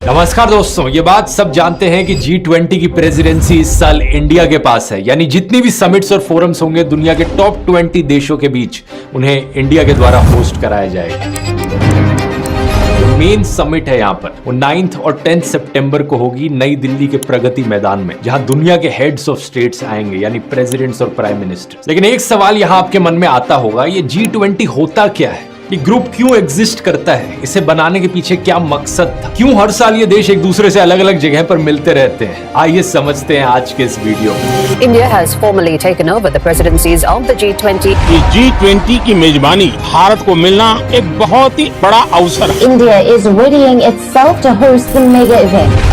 नमस्कार दोस्तों, ये बात सब जानते हैं कि G20 की प्रेसिडेंसी इस साल इंडिया के पास है। यानी जितनी भी समिट्स और फोरम्स होंगे दुनिया के टॉप 20 देशों के बीच, उन्हें इंडिया के द्वारा होस्ट कराया जाएगा। मेन समिट है यहाँ पर, वो 9 और 10 सितंबर को होगी नई दिल्ली के प्रगति मैदान में, जहां दुनिया के हेड्स ऑफ स्टेट्स आएंगे, यानी प्रेसिडेंट्स और प्राइम मिनिस्टर्स। लेकिन एक सवाल यहाँ आपके मन में आता होगा, ये G20 होता क्या है? ये ग्रुप क्यों एग्जिस्ट करता है? इसे बनाने के पीछे क्या मकसद था? क्यों हर साल ये देश एक दूसरे से अलग अलग जगह पर मिलते रहते हैं? आइए समझते हैं आज के इस वीडियो में। India has formally taken over the presidencies of the G20. G20 की मेजबानी भारत को मिलना एक बहुत ही बड़ा अवसर है। India is readying itself to host the mega event.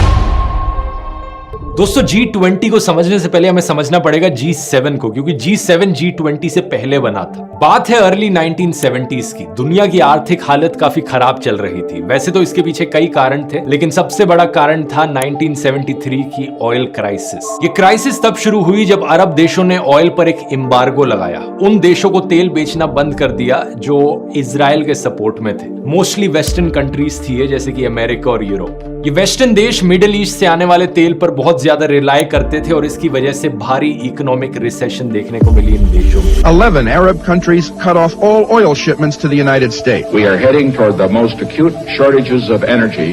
दोस्तों, G20 को समझने से पहले हमें समझना पड़ेगा G7 को, क्योंकि G7 G20 से पहले बना था। बात है अर्ली 1970s की। दुनिया की आर्थिक हालत काफी खराब चल रही थी। वैसे तो इसके पीछे कई कारण थे, लेकिन सबसे बड़ा कारण था 1973 की ऑयल क्राइसिस। ये क्राइसिस तब शुरू हुई जब अरब देशों ने ऑयल पर एक एम्बार्गो लगाया। उन देशों को तेल बेचना बंद कर दिया जो इजराइल के सपोर्ट में थे। मोस्टली वेस्टर्न कंट्रीज थी, जैसे कि अमेरिका और यूरोप। ये वेस्टर्न देश मिडिल ईस्ट से आने वाले तेल पर बहुत ज्यादा रिलाय करते थे और इसकी वजह से भारी इकोनॉमिक रिसेशन देखने को मिली इन देशों में। 11 Arab countries cut off all oil shipments to the United States. We are heading toward the most acute shortages of energy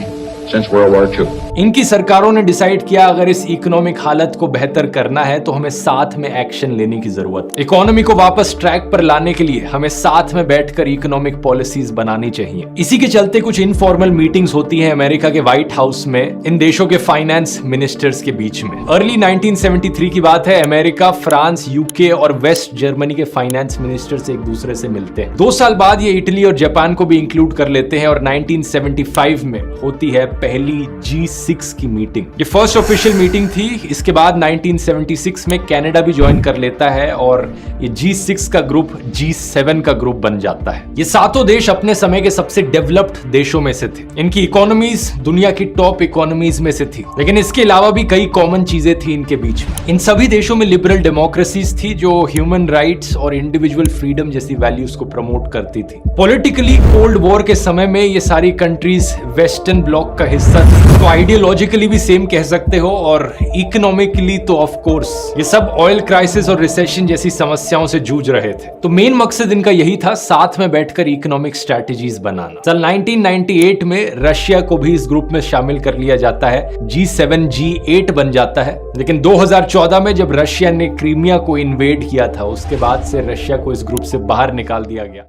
since World War II. इनकी सरकारों ने डिसाइड किया, अगर इस इकोनॉमिक हालत को बेहतर करना है तो हमें साथ में एक्शन लेने की जरूरत है। इकोनॉमी को वापस ट्रैक पर लाने के लिए हमें साथ में बैठकर इकोनॉमिक पॉलिसीज बनानी चाहिए। इसी के चलते कुछ इनफॉर्मल मीटिंग्स होती हैं अमेरिका के व्हाइट हाउस में इन देशों के फाइनेंस मिनिस्टर्स के बीच में। अर्ली 1973 की बात है। अमेरिका, फ्रांस, यूके और वेस्ट जर्मनी के फाइनेंस मिनिस्टर्स एक दूसरे से मिलते हैं। 2 साल बाद ये इटली और जापान को भी इंक्लूड कर लेते हैं और 1975 में होती है पहली G6 की मीटिंग। ये फर्स्ट ऑफिशियल मीटिंग थी। इसके बाद 1976 में कनाडा भी ज्वाइन कर लेता है और ये G6 का ग्रुप G7 का ग्रुप बन जाता है। ये सातों देश अपने समय के सबसे डेवलप्ड देशों में से थे। इनकी इकोनॉमीज दुनिया की टॉप इकोनॉमीज में से थी, लेकिन इसके अलावा भी कई कॉमन चीजें थी इनके बीच में। इन सभी देशों में लिबरल डेमोक्रेसीज थी जो ह्यूमन राइट्स और इंडिविजुअल फ्रीडम जैसी वैल्यूज को प्रमोट करती थी। पॉलिटिकली कोल्ड वॉर के समय में ये सारी कंट्रीज वेस्टर्न ब्लॉक का हिस्सा थी, तो आइडियोलॉजिकली भी सेम कह सकते हो और इकोनॉमिकली तो ऑफ कोर्स ये सब ऑयल क्राइसिस और रिसेशन जैसी समस्याओं से जूझ रहे थे। तो मेन मकसद इनका यही था, साथ में बैठकर इकोनॉमिक स्ट्रेटजीज बनाना। साल 1998 में रशिया को भी इस ग्रुप में शामिल कर लिया जाता है। G7 G8 बन जाता है। लेकिन 2014 में जब रशिया ने क्रीमिया को इन्वेड किया था, उसके बाद से रशिया को इस ग्रुप से बाहर निकाल दिया गया।